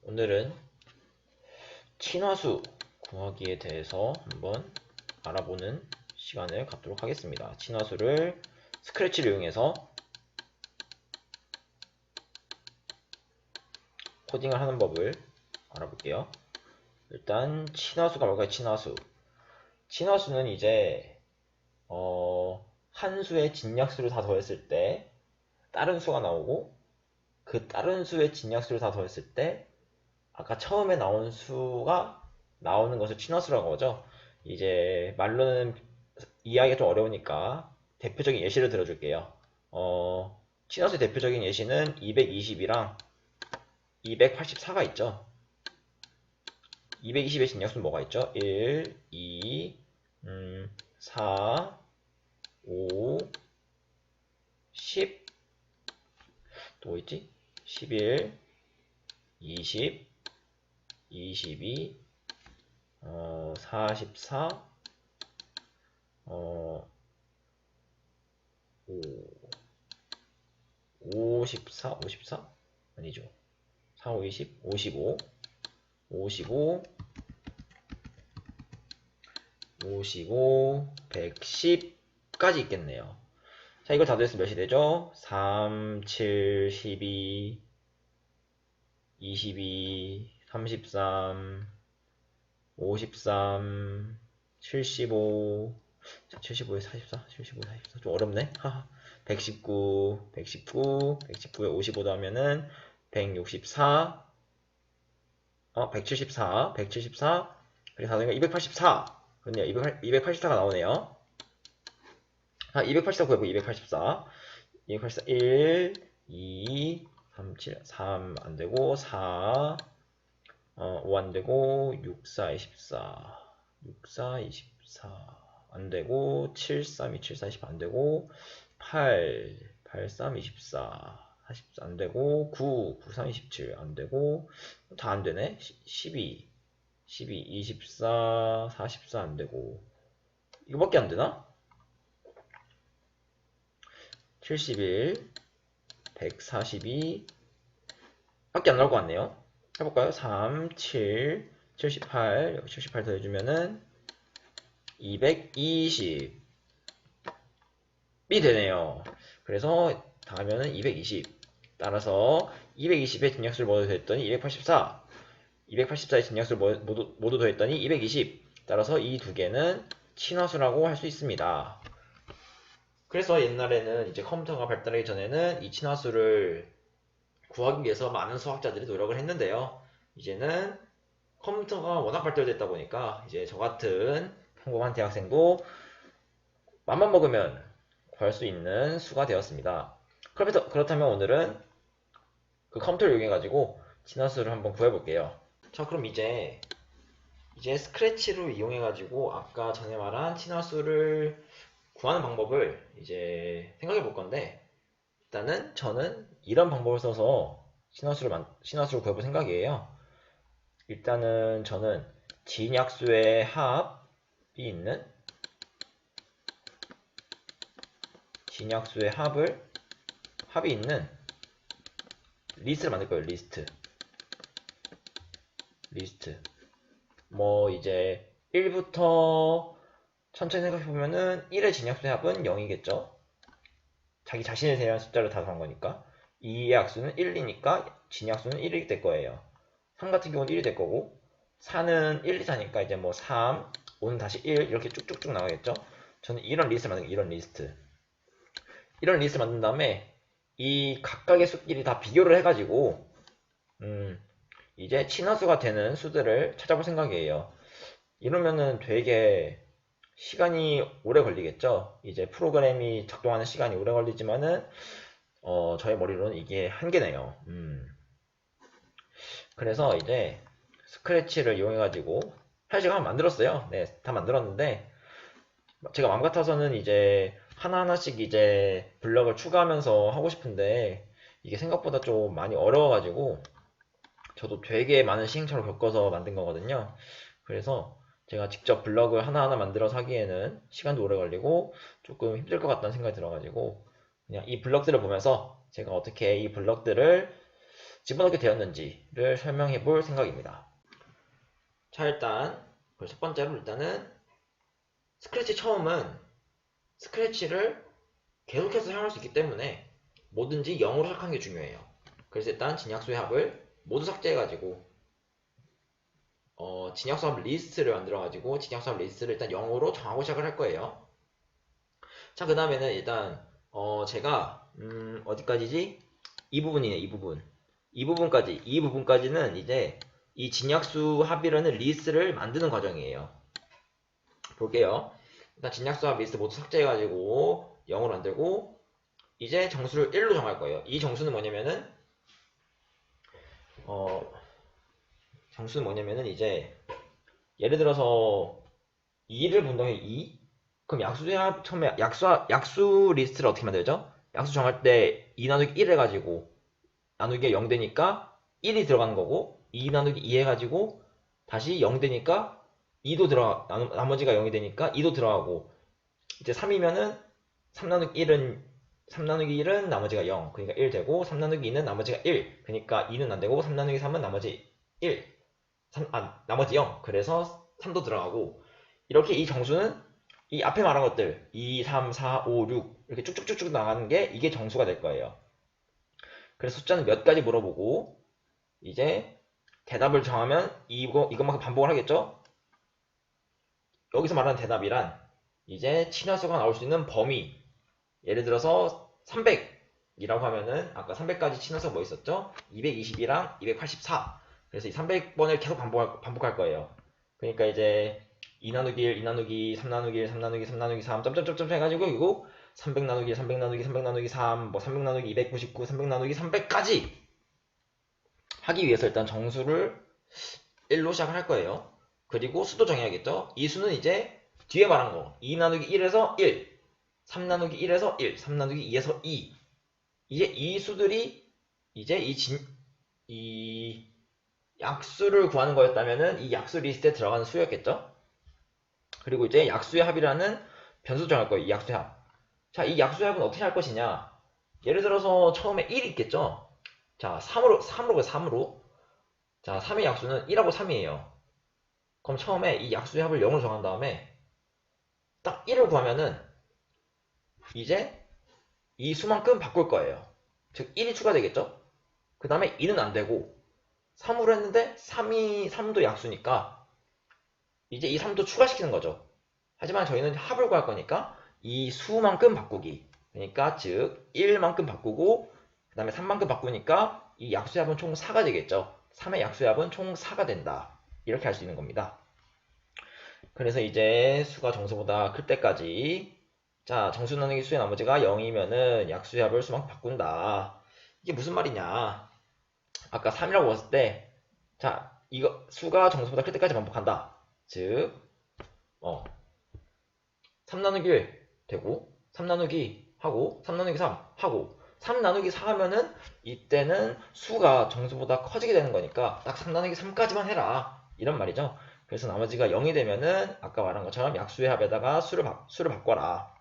오늘은 친화수 구하기에 대해서 한번 알아보는 시간을 갖도록 하겠습니다. 친화수를 스크래치를 이용해서 코딩을 하는 법을 알아볼게요. 일단 친화수가 뭘까요? 친화수는 이제 한 수의 진약수를 다 더했을 때 다른 수가 나오고, 그 다른 수의 진약수를 다 더했을 때 아까 처음에 나온 수가 나오는 것을 친화수라고 하죠. 이제 말로는 이해하기가 좀 어려우니까 대표적인 예시를 들어줄게요. 친화수의 대표적인 예시는 220이랑 284가 있죠. 220의 진약수는 뭐가 있죠? 1, 2, 4, 5, 10, 또 있지? 11, 20, 22, 44, 5, 54? 아니죠. 4, 5, 20, 55, 55, 55, 110까지 있겠네요. 자, 이걸 다 더했으면 몇이 되죠? 3, 7, 12, 22, 33, 53, 75, 75에 44, 75에 44. 좀 어렵네. 119, 119, 119에 55 더하면은 164, 174, 174, 그리고 4 더하면 284. 그렇네요. 284가 나오네요. 284 구해보고 284. 284, 1, 2, 3, 7, 3 안되고, 4, 5 안되고, 6, 4, 24, 6, 4, 24 안되고, 7, 3, 2, 7, 4, 20 안되고, 8, 8, 3, 24, 44 안되고, 9, 9, 3, 27 안되고, 다 안되네. 12, 12, 24, 44 안되고, 이거밖에 안되나? 71, 142 밖에 안 나올 것 같네요. 해볼까요? 3, 7, 78, 여기 78 더해주면은 220이 되네요. 그래서 다음에는 220. 따라서 220의 진약수를 모두 더했더니 284. 284의 진약수를 모두 더했더니 220. 따라서 이 두 개는 친화수라고 할 수 있습니다. 그래서 옛날에는 이제 컴퓨터가 발달하기 전에는 이 친화수를 구하기 위해서 많은 수학자들이 노력을 했는데요. 이제는 컴퓨터가 워낙 발달됐다 보니까 이제 저 같은 평범한 대학생도 맘만 먹으면 구할 수 있는 수가 되었습니다. 그렇다면 오늘은 그 컴퓨터를 이용해 가지고 진화수를 한번 구해 볼게요. 자, 그럼 이제 스크래치를 이용해 가지고 아까 전에 말한 진화수를 구하는 방법을 이제 생각해 볼 건데, 일단은 저는 이런 방법을 써서 진화수를 구해볼 생각이에요. 일단은 저는 진약수의 합이 있는 진약수의 합이 있는 리스트를 만들 거예요. 리스트. 뭐 이제 1부터 천천히 생각해 보면은 1의 진약수의 합은 0이겠죠. 자기 자신에 대한 숫자를 다 더한 거니까. 2의 약수는 1이니까 진약수는 1이 될 거예요. 3 같은 경우는 1이 될 거고, 4는 1, 2, 4니까 이제 뭐 3, 5는 다시 1 이렇게 쭉쭉쭉 나가겠죠. 저는 이런 리스트를 만든 거예요. 이런 리스트 만든 다음에 이 각각의 수끼리 다 비교를 해가지고 이제 친화수가 되는 수들을 찾아볼 생각이에요. 이러면은 되게 시간이 오래 걸리겠죠. 이제 프로그램이 작동하는 시간이 오래 걸리지만은 저의 머리로는 이게 한계네요. 그래서 이제 스크래치를 이용해가지고 사실 제가 한번 만들었어요. 네, 다 만들었는데 제가 마음 같아서는 이제 하나하나씩 이제 블럭을 추가하면서 하고 싶은데 이게 생각보다 좀 많이 어려워가지고 저도 되게 많은 시행착오를 겪어서 만든 거거든요. 그래서 제가 직접 블럭을 하나하나 만들어서 하기에는 시간도 오래 걸리고 조금 힘들 것 같다는 생각이 들어가지고 그냥 이 블럭들을 보면서 제가 어떻게 이 블럭들을 집어넣게 되었는지를 설명해 볼 생각입니다. 자, 일단 첫 번째로 일단은 스크래치 처음은 스크래치를 계속해서 사용할 수 있기 때문에 뭐든지 0으로 시작하는 게 중요해요. 그래서 일단 진약수의 합을 모두 삭제해가지고 진약수합 리스트를 만들어가지고 진약수합 리스트를 일단 0으로 정하고 시작을 할 거예요. 자, 그 다음에는 일단 제가 어디까지지? 이 부분이네. 이 부분까지는 이제 이 진약수 합이라는 리스트를 만드는 과정이에요. 볼게요. 일단 진약수합 리스트 모두 삭제해가지고 0으로 만들고 이제 정수를 1로 정할 거예요. 이 정수는 뭐냐면은 이제 예를 들어서 2를 분동에 2 그럼 약수야 처음에 약수 리스트를 어떻게 만들죠? 약수 정할 때 2 나누기 1 해가지고 나누기가 0 되니까 1이 들어가는 거고 2 나누기 2 해가지고 다시 0 되니까 2도 나머지가 0이 되니까 2도 들어가고 이제 3이면은 3 나누기 1은 나머지가 0 그러니까 1 되고 3 나누기 2는 나머지가 1 그러니까 2는 안 되고 3 나누기 3은 나머지 1 나머지 0 그래서 3도 들어가고 이렇게 이 정수는 이 앞에 말한 것들 2, 3, 4, 5, 6 이렇게 쭉쭉쭉쭉 나가는 게 이게 정수가 될 거예요. 그래서 숫자는 몇 가지 물어보고 이제 대답을 정하면 이것만큼 반복을 하겠죠? 여기서 말하는 대답이란 이제 친화수가 나올 수 있는 범위 예를 들어서 300이라고 하면은 아까 300까지 친화수가 뭐 있었죠? 220이랑 284 그래서 이 300번을 계속 반복할 거예요. 그러니까 이제 2 나누기 1, 2 나누기 3 나누기 1, 3 나누기 3 나누기 3 점점점점 해가지고 이거 300 나누기 1, 300 나누기 300 나누기 3, 뭐 300 나누기 299, 300 나누기 300까지 하기 위해서 일단 정수를 1로 시작을 할 거예요. 그리고 수도 정해야겠죠? 이 수는 이제 뒤에 말한 거 2 나누기 1에서 1, 3 나누기 1에서 1, 3 나누기 2에서 2 이제 이 수들이 이제 이 약수를 구하는 거였다면은 이 약수 리스트에 들어가는 수였겠죠? 그리고 이제 약수의 합이라는 변수 정할 거예요. 이 약수의 합. 자, 이 약수의 합은 어떻게 할 것이냐? 예를 들어서 처음에 1이 있겠죠? 자, 3으로. 자, 3의 약수는 1하고 3이에요. 그럼 처음에 이 약수의 합을 0으로 정한 다음에 딱 1을 구하면은 이제 이 수만큼 바꿀 거예요. 즉 1이 추가되겠죠? 그 다음에 2는 안 되고 3으로 했는데 3도 약수니까 이제 이 3도 추가시키는 거죠. 하지만 저희는 합을 구할 거니까 이 수만큼 바꾸기. 그러니까 즉 1만큼 바꾸고 그 다음에 3만큼 바꾸니까 이 약수의 합은 총 4가 되겠죠. 3의 약수의 합은 총 4가 된다. 이렇게 할 수 있는 겁니다. 그래서 이제 수가 정수보다 클 때까지 자 정수 나누기 수의 나머지가 0이면은 약수의 합을 수만큼 바꾼다. 이게 무슨 말이냐. 아까 3이라고 했을 때 자 이거 수가 정수보다 클 때까지 반복한다. 즉 3 나누기 1 되고 3 나누기 하고 3 나누기 3 하고 3 나누기 4 하면은 이때는 수가 정수보다 커지게 되는 거니까 딱 3 나누기 3까지만 해라 이런 말이죠. 그래서 나머지가 0이 되면은 아까 말한 것처럼 약수의 합에다가 수를 바꿔라.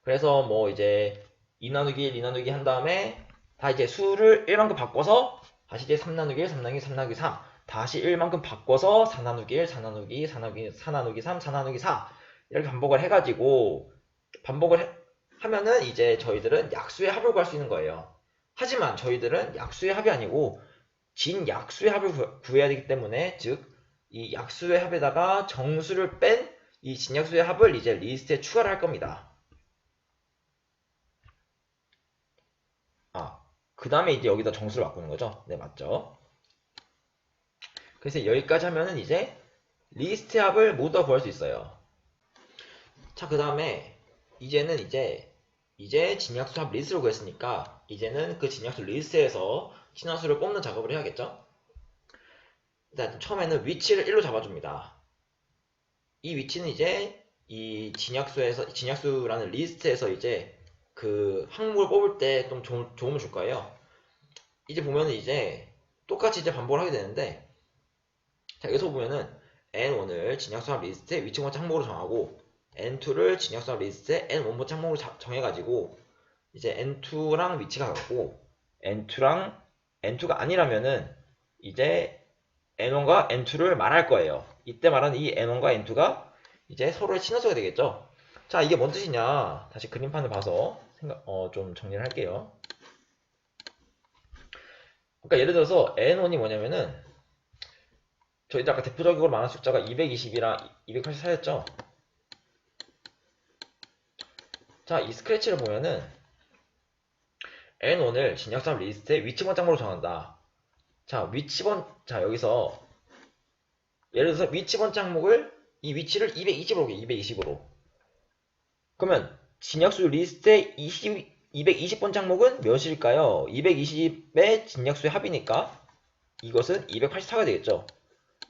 그래서 뭐 이제 2 나누기 1, 2 나누기 한 다음에 다 이제 수를 1만큼 바꿔서 다시 이제 3 나누기 1, 3 나누기 3 나누기 3 다시 1만큼 바꿔서 4 나누기 1, 4 나누기 4 나누기 4 나누기 3, 4 나누기 4 이렇게 반복을 해가지고 하면은 이제 저희들은 약수의 합을 구할 수 있는 거예요. 하지만 저희들은 약수의 합이 아니고 진약수의 합을 구해야 되기 때문에 즉 이 약수의 합에다가 정수를 뺀 이 진약수의 합을 이제 리스트에 추가를 할 겁니다. 그 다음에 이제 여기다 정수를 바꾸는 거죠. 네, 맞죠? 그래서 여기까지 하면은 이제 리스트의 합을 모두 다 구할 수 있어요. 자, 그 다음에 이제는 이제 진약수 합 리스트를 구했으니까 이제는 그 진약수 리스트에서 친화수를 뽑는 작업을 해야겠죠? 일단 처음에는 위치를 1로 잡아줍니다. 이 위치는 이제 이 진약수라는 리스트에서 이제 그 항목을 뽑을 때 좀 도움을 줄 거예요. 이제 보면은 이제 똑같이 이제 반복을 하게 되는데 자, 여기서 보면은 N1을 진약수 합 리스트에 위치 번째 항목으로 정하고 N2를 진약수 합 리스트에 N1 번째 항목으로 정해가지고 이제 N2랑 위치가 같고 N2랑 N2가 아니라면은 이제 N1과 N2를 말할 거예요. 이때 말하는 이 N1과 N2가 이제 서로의 친화수가 되겠죠. 자, 이게 뭔 뜻이냐? 다시 그림판을 봐서 좀 정리를 할게요. 그러니까 예를 들어서 N1이 뭐냐면은 저희들 아까 대표적으로 말한 숫자가 220이랑 284였죠. 자, 이 스크래치를 보면은 N1을 진역삼 리스트의 위치번 짝목으로 정한다. 자, 자, 여기서 예를 들어서 위치번 짝목을 이 위치를 220으로 오게 220으로. 그러면 진약수 리스트의 220번 짝목은 몇일까요? 220의 진약수의 합이니까 이것은 284가 되겠죠.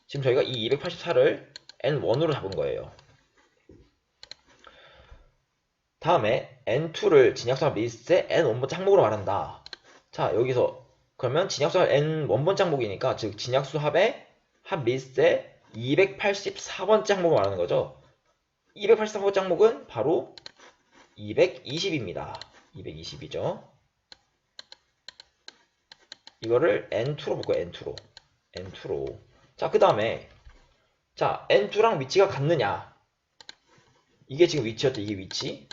지금 저희가 이 284를 N1으로 잡은 거예요. 다음에 N2를 진약수합 리스트의 N1번 짝목으로 말한다. 자, 여기서 그러면 진약수합 N1번 짝목이니까 즉 진약수합의 합 리스트의 284번 짝목을 말하는 거죠. 284번 짝목은 바로 220입니다. 220이죠. 이거를 N2로 볼까요? N2로. N2로. 자, 그 다음에 자, N2랑 위치가 같느냐? 이게 지금 위치였죠. 이게 위치.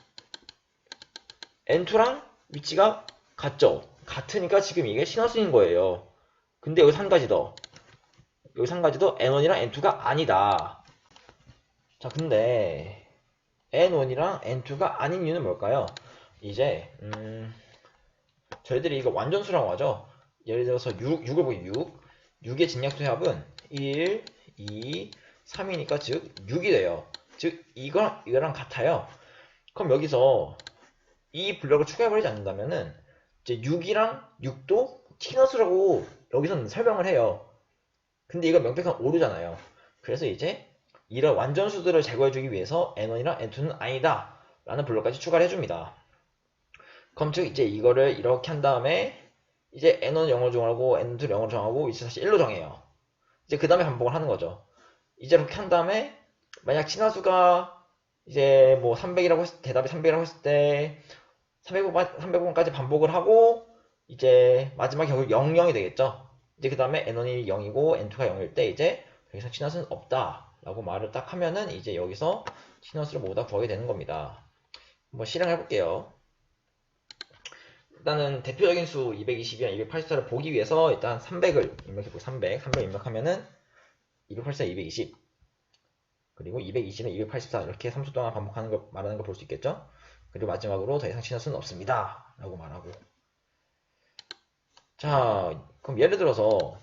N2랑 위치가 같죠. 같으니까 지금 이게 신호수인 거예요. 근데 여기서 한 가지 더. 여기서 한 가지 더 N1이랑 N2가 아니다. 자, 근데 N1이랑 N2가 아닌 이유는 뭘까요? 이제 저희들이 이거 완전수라고 하죠. 예를 들어서 6을 보기 6. 6의 진약수 합은 1, 2, 3이니까 즉 6이 돼요. 즉 이거랑 같아요. 그럼 여기서 이 블럭을 추가해버리지 않는다면은 이제 6이랑 6도 티너스라고 여기서는 설명을 해요. 근데 이건 명백한 오류잖아요. 그래서 이제 이런 완전수들을 제거해주기 위해서 N1이랑 N2는 아니다 라는 블럭까지 추가를 해줍니다. 그럼 즉 이제 이거를 이렇게 한 다음에 이제 N1을 0으로 정하고 N2를 0으로 정하고 이제 다시 1로 정해요. 이제 그 다음에 반복을 하는 거죠. 이제 이렇게 한 다음에 만약 친화수가 이제 뭐 300이라고 대답이 300이라고 했을 때 300번까지 반복을 하고 이제 마지막에 결국 00이 되겠죠. 이제 그 다음에 N1이 0이고 N2가 0일 때 이제 더 이상 친화수는 없다 라고 말을 딱 하면은 이제 여기서 친화수를 모두 다 구하게 되는 겁니다. 한번 실행해 볼게요. 일단은 대표적인 수 220이랑 284를 보기 위해서 일단 300을 입력해보고 300 입력하면은 284, 220 그리고 220은 284 이렇게 3수 동안 반복하는 걸 말하는 걸 볼 수 있겠죠. 그리고 마지막으로 더 이상 친화수는 없습니다 라고 말하고. 자, 그럼 예를 들어서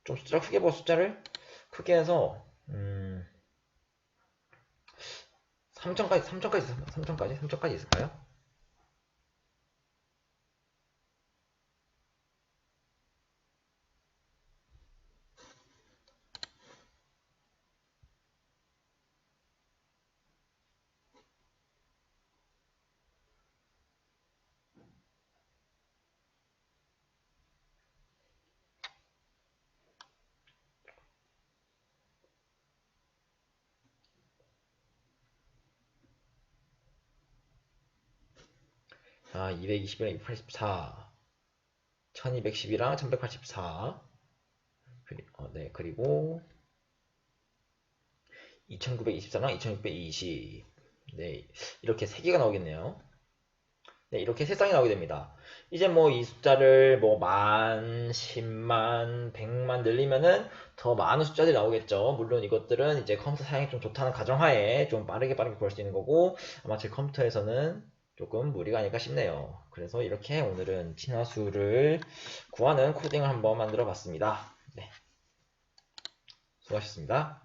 좀 숫자를 크게 보고 숫자를 크게 해서 3천까지 있을까요? 자, 220이랑 284 1210이랑 1184 네, 그리고 2924랑 2620 네, 이렇게 3개가 나오겠네요. 네, 이렇게 세 쌍이 나오게 됩니다. 이제 뭐 이 숫자를 뭐 만, 10만, 100만 늘리면은 더 많은 숫자들이 나오겠죠. 물론 이것들은 이제 컴퓨터 사양이 좀 좋다는 가정하에 좀 빠르게 구할 수 있는 거고 아마 제 컴퓨터에서는 조금 무리가 아닐까 싶네요. 그래서 이렇게 오늘은 친화수를 구하는 코딩을 한번 만들어 봤습니다. 네, 수고하셨습니다.